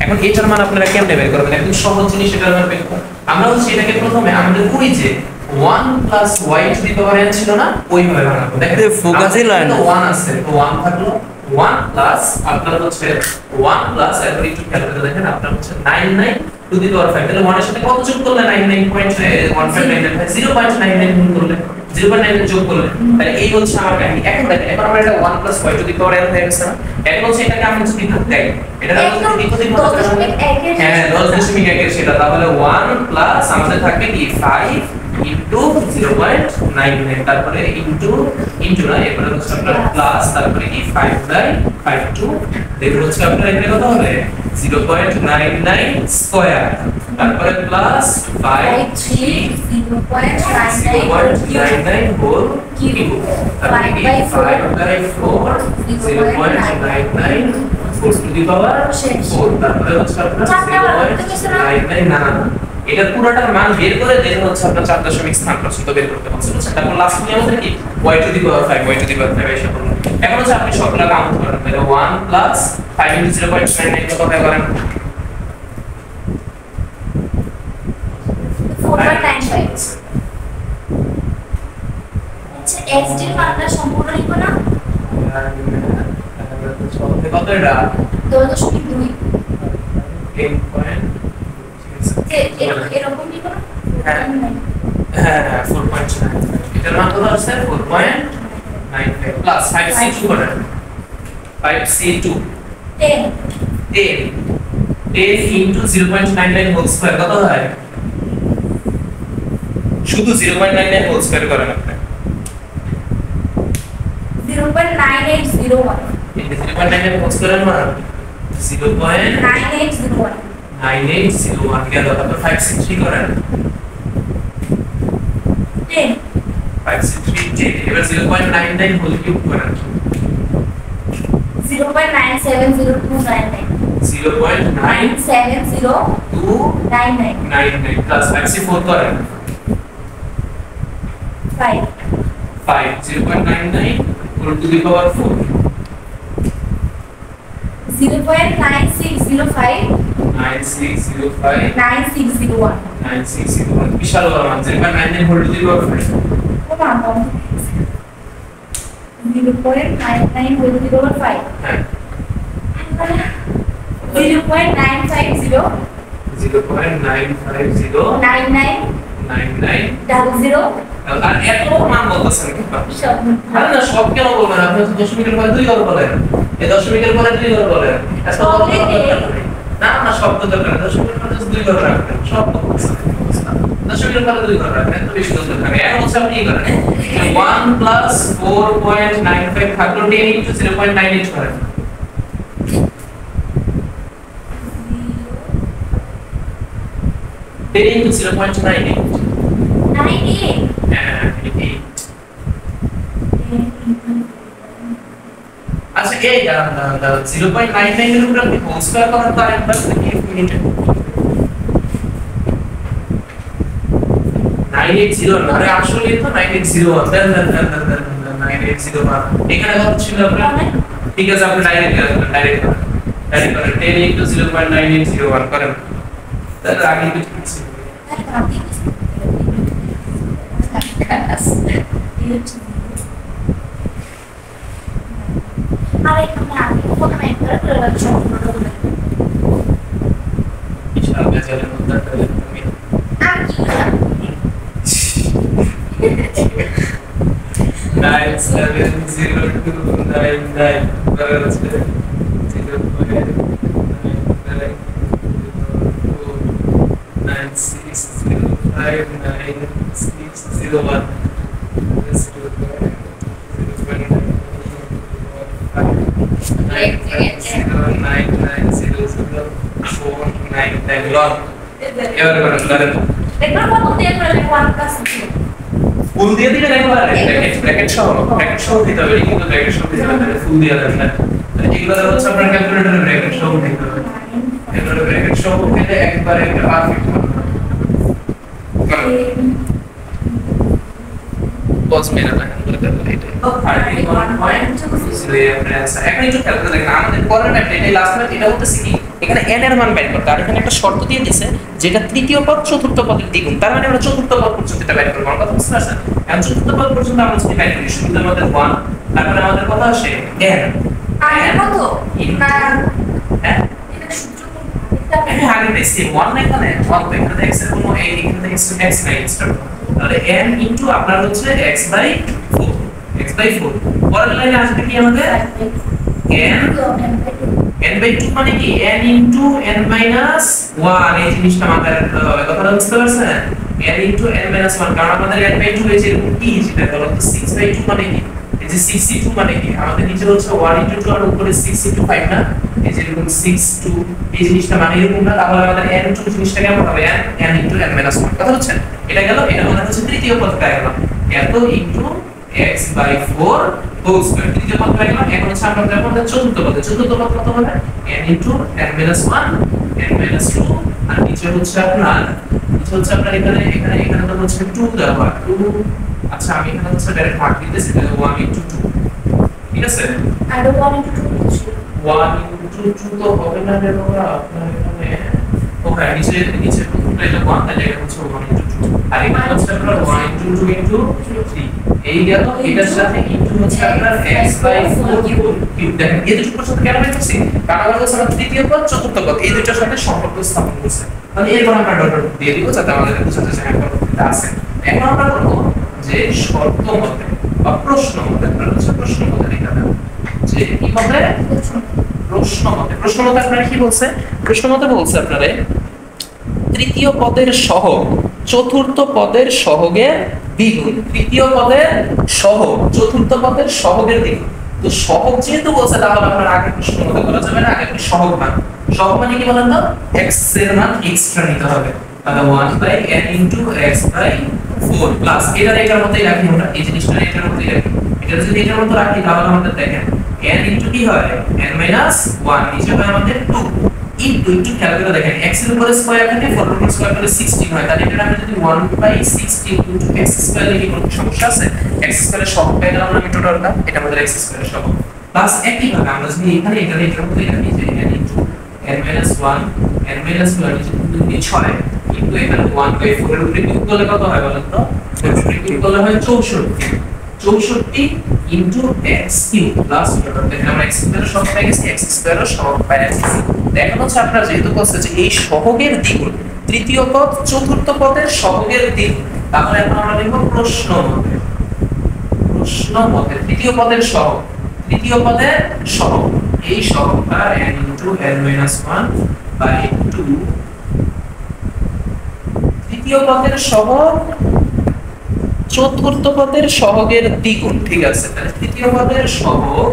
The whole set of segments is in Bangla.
এখন এটার মান আপনারা কেমনে বের করবেন? একদম সহজ জিনিস এটার মান বের করুন। আমরা হচ্ছে এটাকে প্রথমে আমাদের ওই যে 1 plus y to the power n ছিল না, ওইভাবে বানাবো। দেখেন ফোকাসই লাইন 1 আছে, তো 1 থাকলো 1 প্লাস আপনার হচ্ছে 1 প্লাস এরপর একটু খেয়াল করে দেখেন আপনার হচ্ছে 99 টু দি পাওয়ার 5, তাহলে 1 এর সাথে কত যোগ করলে 99.159 0.99 গুণ করলে 0.9 যোগ করলে, তাহলে এই হচ্ছে আমার কাহিনী। এখন দেখেন এখন আমরা এটা 1 plus y to the power n হয়ে গেছে না, এখন হচ্ছে এটাকে আমি যদি ভাগ দেই, এটা হচ্ছে দ্বিপদীর মতো হ্যাঁ 10.1 এর সেটা, তাহলে 1 প্লাস আমাদের থাকবে কি 5 ইনটু 0.99, তারপরে ইনটু না এরপরে হচ্ছে আপনার প্লাস, তারপরে কি 5/52, এরপর হচ্ছে আপনার এখানে কত হবে 0.99 স্কয়ার, তারপরে প্লাস 0.99 হোল কিউব, তারপরে কি 5/4 0.99 4 টু দি পাওয়ার 4, তারপরে হচ্ছে আপনার 0.99 না এটা পুরোটার মান বের করে দেন হচ্ছে আপনার 4 স্থান পর্যন্ত বের করতে পারছেন, বুঝছেন? তারপর লাস্ট নিয়ে আমাদের কি y to the power 5 y to the power 5 এসে পড়লো। এখন হচ্ছে আপনি সবগুলা কাউন্ট করেন, তাহলে 1 প্লাস 5 ইনটু 0.99 কত হয় করেন 4.95। আচ্ছা x এর মানটা সম্পূর্ণ লিখো না, কত এটা 2.2 10.2 এরকম লিখো না, হ্যাঁ 4.9 এটার মান কত আছে 4.95 প্লাস 5c2 করেন 5c2 10 ইনটু 0.99 হোল স্কয়ার কত হয়, শুধু 0.99 হোল স্কয়ার করেন আপনি 0.9801 এই 0.99 হোল স্কয়ারের মান 0.9801 9801 গেল, তারপর 5c3 করেন 10 5c3 10, এবার 0.99 হোল কিউব করেন 0.970299 0.97099 প্লাস 5c4 করেন 5 0.99 হোল টু দি পাওয়ার 4 0.9605 9605 9601 9601 বিশাল বড় মান 0.99 হোল টু দি পাওয়ার 5 ও মা 0.99 হোল টু দি পাওয়ার 5 হ্যাঁ 0.950 0.950 99 99 00 আর এত মান বলতেছেন কি সব আরে না সব কেন বলবেন আপনি দশমিকের পরে দুই বার বলেন, এই দশমিকের পরে দুই বার বলেন, এত বড় না না শব্দ দরকার নেই, দশমিকের পরে দুই বার রাখবেন শব্দ দশমিকের পরে দুই বার রাখবেন তো বেশি দরকার নেই। এখন হচ্ছে আপনি কি করেন 1 প্লাস 4.95 থাকলো 10 ইনটু 0.98 করেন 10 ইনটু 0.98 হ্যাঁ 88 আচ্ছা এই 0.99 এর উপর আপনি হোল স্কয়ার করার তো আরেকবার দেখি মিনিটে 980 না, আরে আসলে তো 9801 দেন 9801 এখানে কত ছিল আপনার? ঠিক আছে আপনি ডাইরেক্ট করেন 10 ইনটু 0.9801 করেন, তাহলে আগে কি ঠিক ছিল আরে আমি প্রথমে একটা বিশাল বেজালের মধ্যে একটা তুমি 97099 করেছে 0.96059601 ফুল দিয়ে দিবেন একবারে ব্র্যাকেট সহ দিতে হবে, কিন্তু ব্র্যাকেট সহ দিতে হবে ফুল দিয়ে দেবেন না, এগুলো হচ্ছে আপনার ক্যালকুলেটরে ব্র্যাকেট সহ দিতে হবে, এগুলো ব্র্যাকেট সহ দিলে একবারে একটা পারফেক্ট হবে। cos মেরা না করে দেব এটা 31.0 রেফারেন্স এখন একটু খেয়াল করে দেখেন আমাদের পরের ম্যাথ এটা লাস্ট ম্যাথ এটা হচ্ছে কি এখানে n এর মান বের করতে আর এখানে একটা শর্ত দিয়ে দিয়েছে যেটা তৃতীয় পদ চতুর্থ পদের দ্বিগুণ তার মানে আমরা চতুর্থ পদ পর্যন্ত এটা বের করব আমরা কথা বুঝতে পারছেন এখন চতুর্থ পদ পর্যন্ত আমরা যদি বের করি শুরুতে আমাদের 1 তারপরে আমাদের কথা আসে n আর কত না হ্যাঁ এটা সূত্র আমি আগে দেখছি 1 না এখানে 1 তো এখানে x এর কোনো এখানে x নাই স্টার্ট তাহলে n ইনটু আপনার হচ্ছে x/4 পরের লাইনে আসবে কি আমাদের n/2 মানে কি n ইনটু n মাইনাস 1 এই জিনিসটা মাথায় রাখতে হবে কথাটা বুঝতে পারছেন n ইনটু n মাইনাস 1 কারণ আমাদের n/2 এই যে কি যেটা বলো তো 6/2 মানে কি এই যে 62 মানে কি আমাদের নিচে হচ্ছে 1 ইনটু 2 আর উপরে 6 ইনটু 5 না এই যে এরকম 6 2 এই জিনিসটা মানে এরকম না তাহলে আমাদের n ইনটু জিনিসটা কেমন হবে n ইনটু n মাইনাস 1 কথা হচ্ছে এটা গেল এটা মানে হচ্ছে তৃতীয় পদটা গেল এত ইনটু x/4 হোল স্কয়ার তৃতীয় পদ হয়ে গেল এখন হচ্ছে আমরা দেখব চতুর্থ পদ কত হবে n into n minus 1 n minus 2 আর নিচে হচ্ছে আপনার এখানে তো হচ্ছে 2 দেওয়া 2 আচ্ছা আমি এখানে হচ্ছে ডাইরেক্ট ভাগ দিতেছি তাহলে 1 ইনটু 2 ঠিক আছে আর 1 ইনটু 2 1 ইনটু 2 তো হবে না রে বাবা আপনার এখানে ওকে নিচে টুকটা এটা 1 তাহলে এটা হচ্ছে 1 ইনটু 2 আর এখানে হচ্ছে আপনার 1 ইনটু 2 ইনটু 3 এই গেল এটার সাথে ইনটু হচ্ছে আপনার x/4 কিউব দেখেন এই দুটোর সাথে কেন হচ্ছে কারণ আমরা হচ্ছে তৃতীয় পদ চতুর্থ পদ এই দুটোর সাথে সম্পর্ক স্থাপন করছে তাহলে এরপর আমরা ডট দিয়ে দিব যাতে আমাদের বুঝতে যায় সম্পর্কটা আছে এখন আমরা করব যে শর্ত মতে বা প্রশ্ন মতে প্রশ্ন মতে লেখা দেব যে কি হবে প্রশ্ন মতে আপনারা কি বলছে প্রশ্ন মতে বলছে আপনারা তৃতীয় পদের সহগ চতুর্থ পদের সহগের দ্বিগুণ তৃতীয় পদের সহগ চতুর্থ পদের সহগের দ্বিগুণ তো সহগ যেহেতু বলছে তাহলে আপনারা আগে প্রশ্ন মতে করা যাবে না আগে কি সহগ মানে কি বলেন তো x এর মান এক্সট্রা নিতে হবে তাহলে 1/n * x/4 প্লাস এটার মতই রাখি আমরা এই জিনিসটা এটার মতই রাখি এটা যদি এটার মতো রাখি তাহলে আমাদের দেখেন n * কি হয় n - 1 নিচে হয় আমাদের 2 ইনটু খেয়াল করে দেখেন x এর উপরে স্কয়ার থাকে 4 এর উপরে স্কয়ার করে 16 হয় তাহলে এটা আমরা যদি 1/16 x স্কয়ার লিখি কোনো সমস্যা আছে x স্কয়ারের সহগ পেয়ে গেলাম আমি টোটালটা এটা আমাদের x স্কয়ারের সহগ প্লাস একই ভাবে আমরা যদি এখানে এটার মতই রাখি যে n * n - 1 n - 1 যদি 6 কিন্তু এখানে 1/4 এর উপরে কিউব করলে কত হয় বলেন তো 4 এর উপরে কিউব করলে হয় 64 ইনটু x কিউব প্লাস দেখেন আমরা x স্কয়ারের সহগ পেয়ে গেছি x স্কয়ারের সহগ পেয়ে গেছি দেখেন হচ্ছে আপনারা যেহেতু বলছে যে এই সহগের দ্বিগুণ তৃতীয় পদ চতুর্থ পদের সহগের দ্বিগুণ তাহলে এখন আমরা লিখব প্রশ্ন মতে তৃতীয় পদের সহগ এই সহগটা n * n - 1/2 তৃতীয় পদের সহগ চতুর্থ পদের সহগের দ্বিগুণ ঠিক আছে তাহলে তৃতীয় পদের সহগ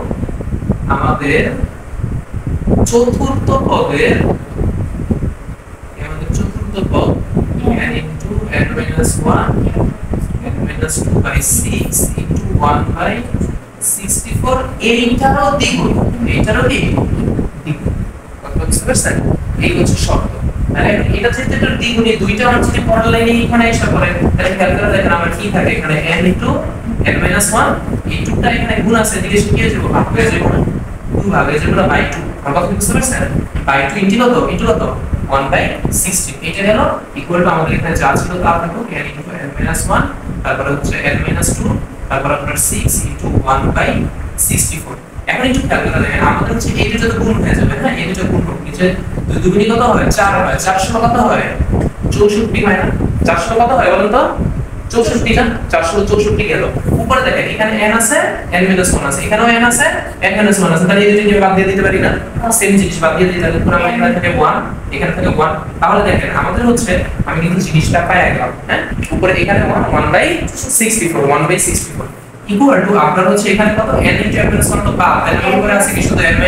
আমাদের চতুর্থ পদের পদ n * n - 1 n - 2/6 * 1/64 এইটারও দ্বিগুণ কথা বুঝতে পারছেন এই হচ্ছে শর্ত তাহলে এটা যেহেতু এটা দ্বিগুণ এই দুইটা আমরা যদি পরের লাইনে এখানে এসে করে তাহলে খেয়াল করে দেখেন আমার কি থাকে এখানে n * n - 1 এই 2টা এখানে গুণ আছে এদিকে কি হয়ে যাবে ভাগ হয়ে যাবে না 2 ভাগ হয়ে যাবে না বাই 2 কথা বুঝতে পারছেন বাই 2 ইনটু কত 1/16 এটা হলো ইকুয়াল টু আমাদের এখানে যা ছিল তা থাকো n * n - 1 তারপর হচ্ছে n - 2 তারপর আপনার 6 * 1/64 এখন একটু খেয়াল করে দেখেন আমাদের হচ্ছে এই দুটো তো গুণ হয়ে যাবে হ্যাঁ এই দুটো গুণ হবে নিচে 2 দুগুণী কত হয় 4 হয় 400 কত হয় 64 হয় না 400 কত হয় বলেন তো 64 না 464 গেল উপরে দেখেন এখানে n আছে n - 1 আছে এখানেও n আছে n - 1 আছে তাহলে এই দুটোকে বাদ দিয়ে দিতে পারি না সেম জিনিস বাদ দিয়ে দিতে তাহলে পুরো আমরা এখানে থেকে 1 এখানে থেকে 1 তাহলে দেখেন আমাদের হচ্ছে আমি কিন্তু জিনিসটা পেয়ে গেলাম হ্যাঁ উপরে এখানে 1/64 ইকুয়াল টু আপনার হচ্ছে এখানে কত n * n - 1 তো বাদ তাহলে উপরে আছে কি শুধু n -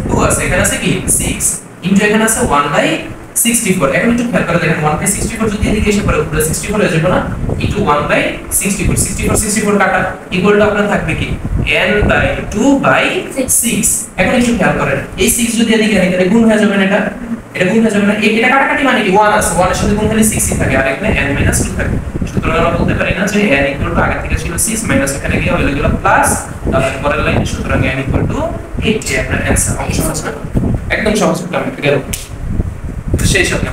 2 আছে এখানে আছে কি 6 ইনটু এখানে আছে 1/64 এখন একটু খেয়াল করে দেখেন 1/64 যদি এদিকে এসে পড়ে উপরে 64 হয়ে যাবে না ইনটু 1/64 কাটা ইকুয়াল টু আপনার থাকবে কি n/2/6 এখন একটু খেয়াল করেন এই 6 যদি এদিকে এখানে গুণ হয়ে যাবে না এটা গুণ হয়ে যাবে না এটা কাটাকাটি মানে কি 1 আছে 1 এর সাথে গুণ হলে 6 থাকে আর এখানে n - 2 থাকে সুতরাং আমরা বলতে পারি না যে n ইকুয়াল টু আগে থেকে ছিল 6 মাইনাস এখানে গিয়ে হয়ে গেল প্লাস তারপর পরের লাইন সুতরাং n ইকুয়াল টু 8 এর অ্যানসার। একদম সহজ একটা গেল সেই সাথে